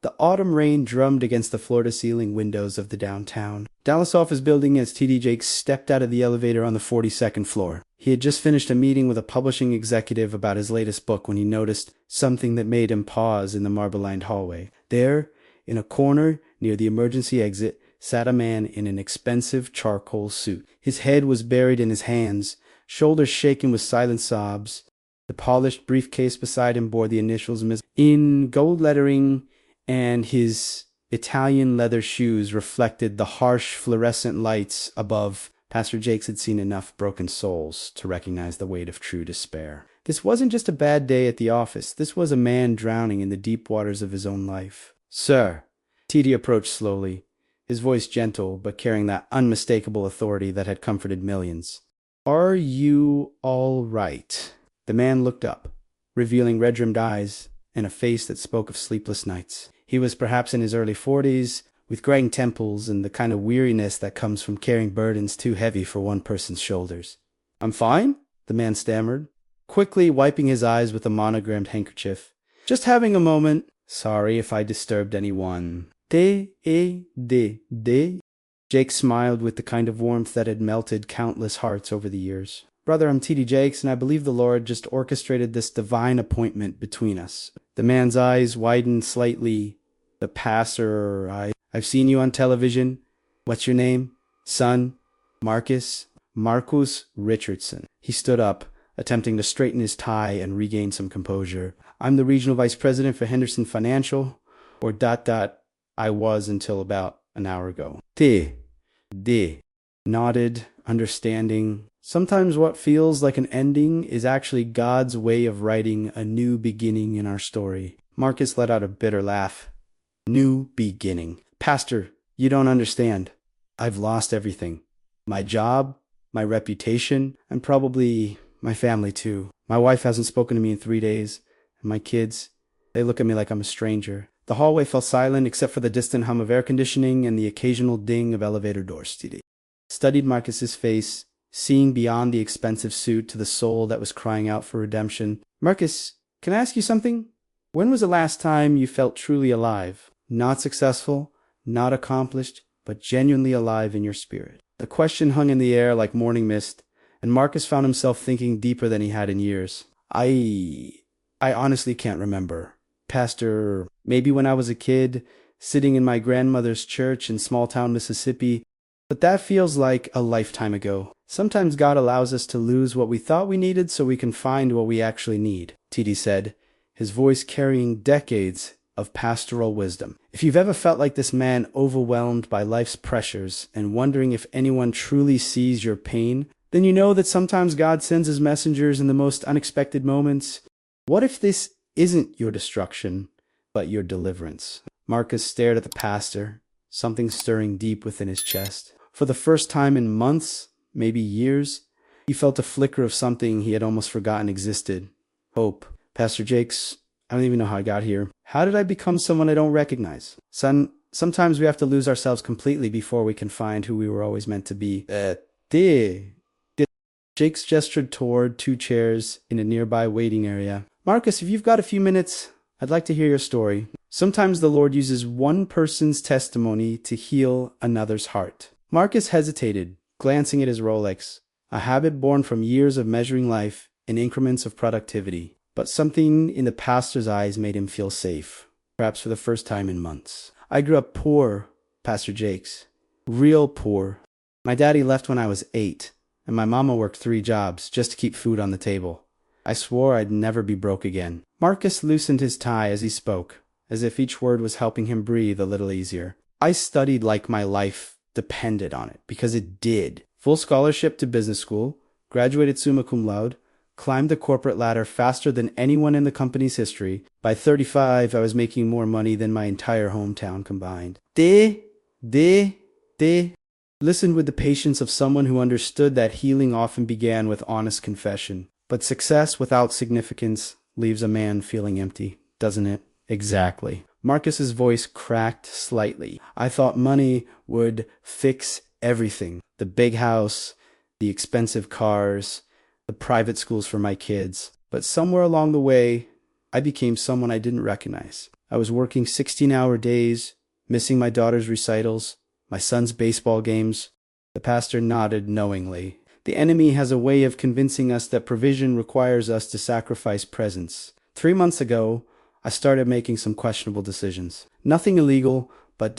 The autumn rain drummed against the floor-to-ceiling windows of the downtown Dallas office building as T.D. Jakes stepped out of the elevator on the 42nd floor. He had just finished a meeting with a publishing executive about his latest book when he noticed something that made him pause in the marble-lined hallway. There, in a corner near the emergency exit, sat a man in an expensive charcoal suit. His head was buried in his hands, shoulders shaken with silent sobs. The polished briefcase beside him bore the initials in gold lettering, and his Italian leather shoes reflected the harsh fluorescent lights above. Pastor Jakes had seen enough broken souls to recognize the weight of true despair. This wasn't just a bad day at the office. This was a man drowning in the deep waters of his own life. "Sir," T.D. approached slowly, his voice gentle but carrying that unmistakable authority that had comforted millions. "Are you all right?" The man looked up, revealing red-rimmed eyes and a face that spoke of sleepless nights. He was perhaps in his early 40s, with graying temples and the kind of weariness that comes from carrying burdens too heavy for one person's shoulders. "I'm fine," the man stammered, quickly wiping his eyes with a monogrammed handkerchief. "Just having a moment. Sorry if I disturbed anyone." T-A-D-D. Jake smiled with the kind of warmth that had melted countless hearts over the years. "Brother, I'm T.D. Jakes, and I believe the Lord just orchestrated this divine appointment between us." The man's eyes widened slightly. "The passer, I've seen you on television. What's your name?" "Son, Marcus Richardson." He stood up, attempting to straighten his tie and regain some composure. "I'm the regional vice president for Henderson Financial, or ... I was until about an hour ago." T.D. nodded, understanding. Sometimes what feels like an ending is actually God's way of writing a new beginning in our story. Marcus let out a bitter laugh. "New beginning. Pastor, you don't understand. I've lost everything. My job, my reputation, and probably my family too. My wife hasn't spoken to me in 3 days, and my kids, they look at me like I'm a stranger." The hallway fell silent except for the distant hum of air conditioning and the occasional ding of elevator doors. T.D. studied Marcus's face, seeing beyond the expensive suit to the soul that was crying out for redemption. "Marcus, can I ask you something? When was the last time you felt truly alive? Not successful, not accomplished, but genuinely alive in your spirit?" The question hung in the air like morning mist, and Marcus found himself thinking deeper than he had in years. I honestly can't remember. Pastor, maybe when I was a kid, sitting in my grandmother's church in small-town Mississippi, but that feels like a lifetime ago. Sometimes God allows us to lose what we thought we needed so we can find what we actually need, T.D. said, his voice carrying decades of pastoral wisdom. If you've ever felt like this man, overwhelmed by life's pressures and wondering if anyone truly sees your pain, then you know that sometimes God sends his messengers in the most unexpected moments. What if this isn't your destruction, but your deliverance? Marcus stared at the pastor, something stirring deep within his chest. For the first time in months, maybe years, he felt a flicker of something he had almost forgotten existed. Hope. "Pastor Jakes, I don't even know how I got here. How did I become someone I don't recognize?" "Son, sometimes we have to lose ourselves completely before we can find who we were always meant to be." Jakes gestured toward 2 chairs in a nearby waiting area. "Marcus, if you've got a few minutes, I'd like to hear your story." Sometimes the Lord uses one person's testimony to heal another's heart. Marcus hesitated, glancing at his Rolex, a habit born from years of measuring life in increments of productivity. But something in the pastor's eyes made him feel safe, perhaps for the first time in months. "I grew up poor, Pastor Jakes. Real poor. My daddy left when I was 8, and my mama worked 3 jobs just to keep food on the table. I swore I'd never be broke again." Marcus loosened his tie as he spoke, as if each word was helping him breathe a little easier. "I studied like my life depended on it, because it did. Full scholarship to business school, graduated summa cum laude, climbed the corporate ladder faster than anyone in the company's history. By 35, I was making more money than my entire hometown combined." Listened with the patience of someone who understood that healing often began with honest confession. But success without significance leaves a man feeling empty, doesn't it? Exactly. Marcus's voice cracked slightly. "I thought money would fix everything. The big house, the expensive cars, the private schools for my kids. But somewhere along the way, I became someone I didn't recognize. I was working 16-hour days, missing my daughter's recitals, my son's baseball games. The pastor nodded knowingly. The enemy has a way of convincing us that provision requires us to sacrifice presence. 3 months ago, I started making some questionable decisions. Nothing illegal, but ...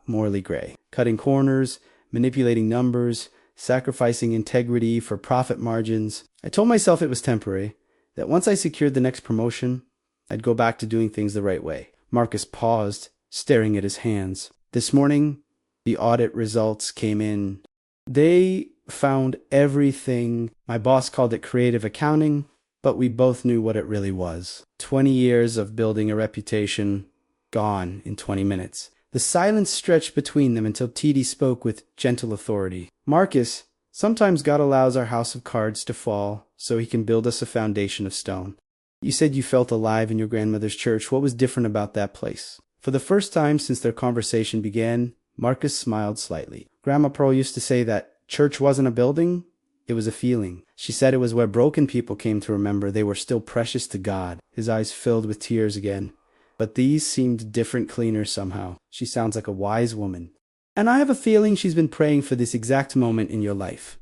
morally gray. Cutting corners, manipulating numbers, sacrificing integrity for profit margins. I told myself it was temporary, that once I secured the next promotion, I'd go back to doing things the right way. Marcus paused, staring at his hands. This morning, the audit results came in. They found everything. My boss called it creative accounting, but we both knew what it really was. 20 years of building a reputation, gone in 20 minutes. The silence stretched between them until TD spoke with gentle authority. Marcus, sometimes God allows our house of cards to fall so he can build us a foundation of stone. You said you felt alive in your grandmother's church. What was different about that place? For the first time since their conversation began, Marcus smiled slightly. Grandma Pearl used to say that church wasn't a building, it was a feeling. She said it was where broken people came to remember they were still precious to God. His eyes filled with tears again. But these seemed different, cleaner somehow. She sounds like a wise woman. And I have a feeling she's been praying for this exact moment in your life.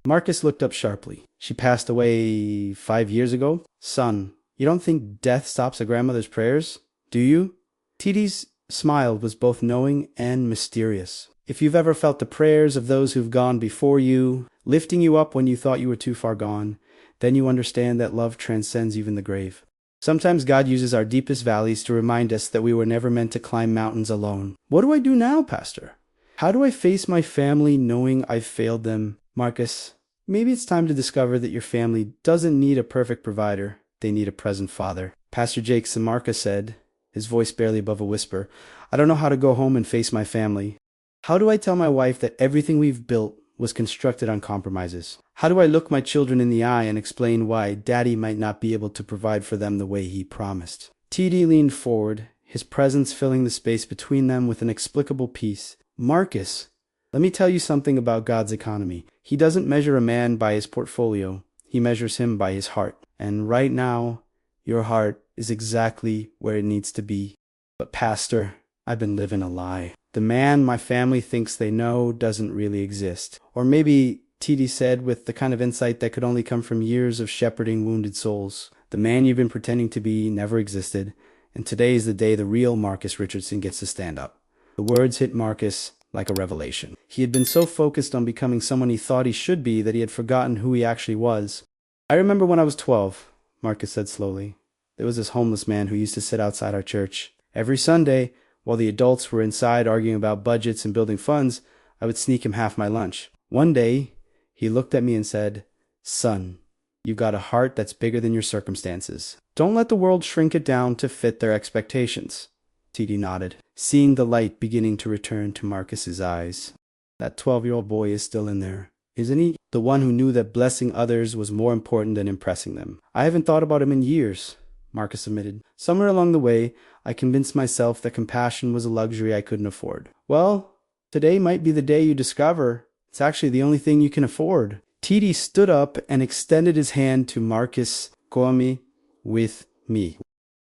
Marcus looked up sharply. She passed away 5 years ago? Son, you don't think death stops a grandmother's prayers? Do you? TD's smile was both knowing and mysterious. If you've ever felt the prayers of those who've gone before you, lifting you up when you thought you were too far gone, then you understand that love transcends even the grave. Sometimes God uses our deepest valleys to remind us that we were never meant to climb mountains alone. What do I do now, Pastor? How do I face my family knowing I've failed them? Marcus, maybe it's time to discover that your family doesn't need a perfect provider. They need a present father. Pastor Jake Samarka said, his voice barely above a whisper, I don't know how to go home and face my family. How do I tell my wife that everything we've built was constructed on compromises? How do I look my children in the eye and explain why Daddy might not be able to provide for them the way he promised? TD leaned forward, his presence filling the space between them with an inexplicable peace. Marcus, let me tell you something about God's economy. He doesn't measure a man by his portfolio. He measures him by his heart. And right now, your heart is exactly where it needs to be. But Pastor, I've been living a lie. The man my family thinks they know doesn't really exist. Or maybe, TD said with the kind of insight that could only come from years of shepherding wounded souls, the man you've been pretending to be never existed, and today is the day the real Marcus Richardson gets to stand up. The words hit Marcus like a revelation. He had been so focused on becoming someone he thought he should be that he had forgotten who he actually was. I remember when I was 12, Marcus said slowly. There was this homeless man who used to sit outside our church. Every Sunday, while the adults were inside arguing about budgets and building funds, I would sneak him half my lunch. One day, he looked at me and said, Son, you've got a heart that's bigger than your circumstances. Don't let the world shrink it down to fit their expectations. TD nodded, seeing the light beginning to return to Marcus's eyes. That 12-year-old boy is still in there, isn't he? The one who knew that blessing others was more important than impressing them. I haven't thought about him in years, Marcus admitted. Somewhere along the way, I convinced myself that compassion was a luxury I couldn't afford. Well, today might be the day you discover it's actually the only thing you can afford. TD stood up and extended his hand to Marcus. Come with me.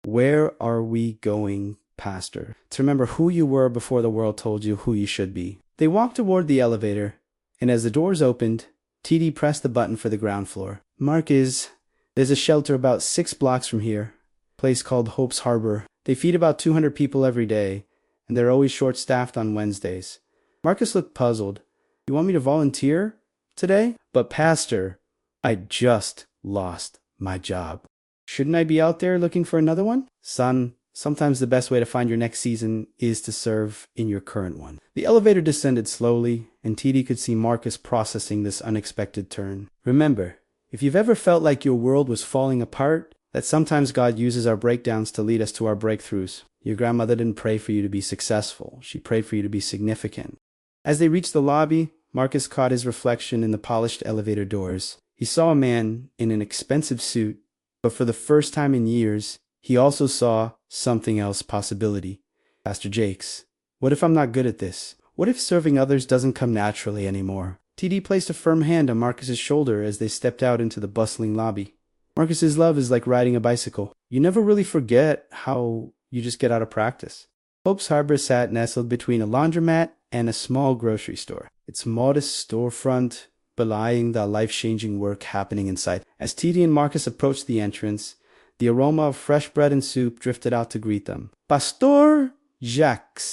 Where are we going, Pastor? To remember who you were before the world told you who you should be. They walked toward the elevator, and as the doors opened, TD pressed the button for the ground floor. Marcus, there's a shelter about 6 blocks from here, a place called Hope's Harbor. They feed about 200 people every day, and they're always short-staffed on Wednesdays. Marcus looked puzzled. You want me to volunteer today? But Pastor, I just lost my job. Shouldn't I be out there looking for another one? Son, sometimes the best way to find your next season is to serve in your current one. The elevator descended slowly, and TD could see Marcus processing this unexpected turn. Remember, if you've ever felt like your world was falling apart, that sometimes God uses our breakdowns to lead us to our breakthroughs. Your grandmother didn't pray for you to be successful. She prayed for you to be significant. As they reached the lobby, Marcus caught his reflection in the polished elevator doors. He saw a man in an expensive suit, but for the first time in years, he also saw something else possibility. Pastor Jakes, what if I'm not good at this? What if serving others doesn't come naturally anymore? TD placed a firm hand on Marcus's shoulder as they stepped out into the bustling lobby. Marcus's love is like riding a bicycle. You never really forget how you just get out of practice. Hope's Harbor sat nestled between a laundromat and a small grocery store, its modest storefront belying the life-changing work happening inside. As TD and Marcus approached the entrance, the aroma of fresh bread and soup drifted out to greet them. Pastor Jacques,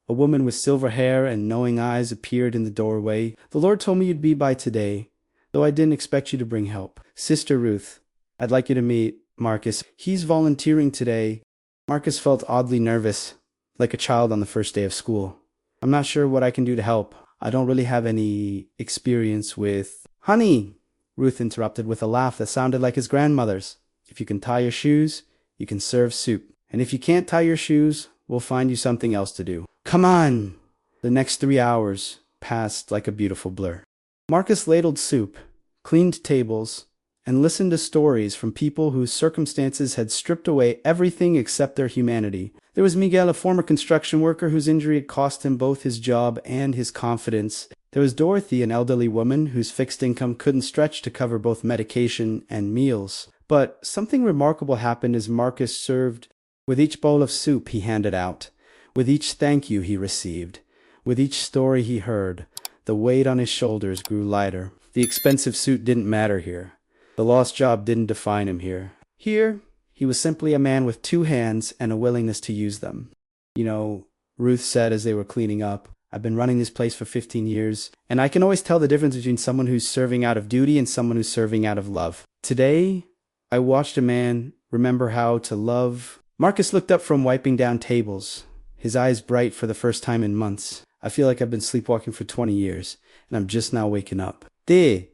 a woman with silver hair and knowing eyes, appeared in the doorway. The Lord told me you'd be by today, though I didn't expect you to bring help. Sister Ruth, I'd like you to meet Marcus. He's volunteering today. Marcus felt oddly nervous, like a child on the first day of school. I'm not sure what I can do to help. I don't really have any experience with... Honey, Ruth interrupted with a laugh that sounded like his grandmother's. If you can tie your shoes, you can serve soup. And if you can't tie your shoes, we'll find you something else to do. Come on! The next 3 hours passed like a beautiful blur. Marcus ladled soup, cleaned tables, and listened to stories from people whose circumstances had stripped away everything except their humanity. There was Miguel, a former construction worker whose injury had cost him both his job and his confidence. There was Dorothy, an elderly woman whose fixed income couldn't stretch to cover both medication and meals. But something remarkable happened as Marcus served. With each bowl of soup he handed out, with each thank you he received, with each story he heard, the weight on his shoulders grew lighter. The expensive suit didn't matter here. The lost job didn't define him here. Here, he was simply a man with 2 hands and a willingness to use them. You know, Ruth said as they were cleaning up, I've been running this place for 15 years, and I can always tell the difference between someone who's serving out of duty and someone who's serving out of love. Today, I watched a man remember how to love. Marcus looked up from wiping down tables, his eyes bright for the first time in months. I feel like I've been sleepwalking for 20 years, and I'm just now waking up. De,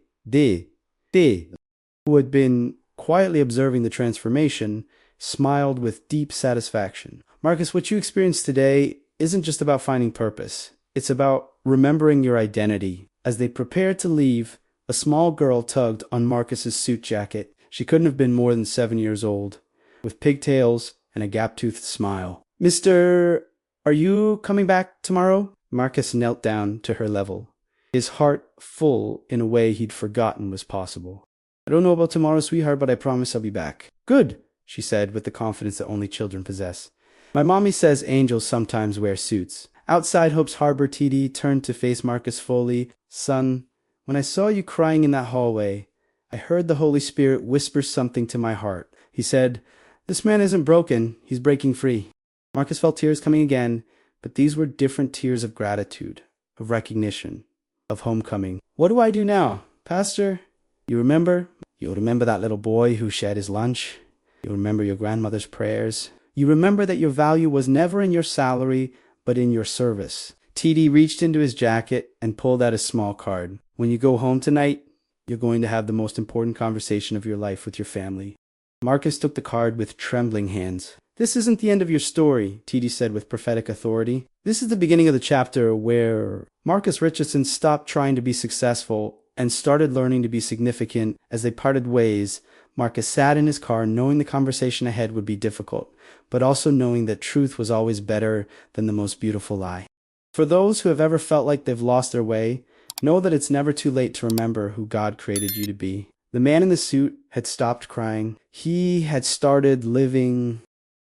who had been quietly observing the transformation, smiled with deep satisfaction. Marcus, what you experienced today isn't just about finding purpose. It's about remembering your identity. As they prepared to leave, a small girl tugged on Marcus's suit jacket. She couldn't have been more than 7 years old, with pigtails and a gap-toothed smile. Mr. Are you coming back tomorrow? Marcus knelt down to her level, his heart full in a way he'd forgotten was possible. I don't know about tomorrow, sweetheart, but I promise I'll be back. Good, she said with the confidence that only children possess. My mommy says angels sometimes wear suits. Outside Hope's Harbor, TD turned to face Marcus fully. Son, when I saw you crying in that hallway, I heard the Holy Spirit whisper something to my heart. He said, this man isn't broken, he's breaking free. Marcus felt tears coming again, but these were different tears of gratitude, of recognition, of homecoming. What do I do now? Pastor, you remember? You'll remember that little boy who shared his lunch. You'll remember your grandmother's prayers. You remember that your value was never in your salary, but in your service. TD reached into his jacket and pulled out a small card. When you go home tonight, you're going to have the most important conversation of your life with your family. Marcus took the card with trembling hands. This isn't the end of your story, TD said with prophetic authority. This is the beginning of the chapter where Marcus Richardson stopped trying to be successful and started learning to be significant. As they parted ways, Marcus sat in his car knowing the conversation ahead would be difficult, but also knowing that truth was always better than the most beautiful lie. For those who have ever felt like they've lost their way, know that it's never too late to remember who God created you to be. The man in the suit had stopped crying. He had started living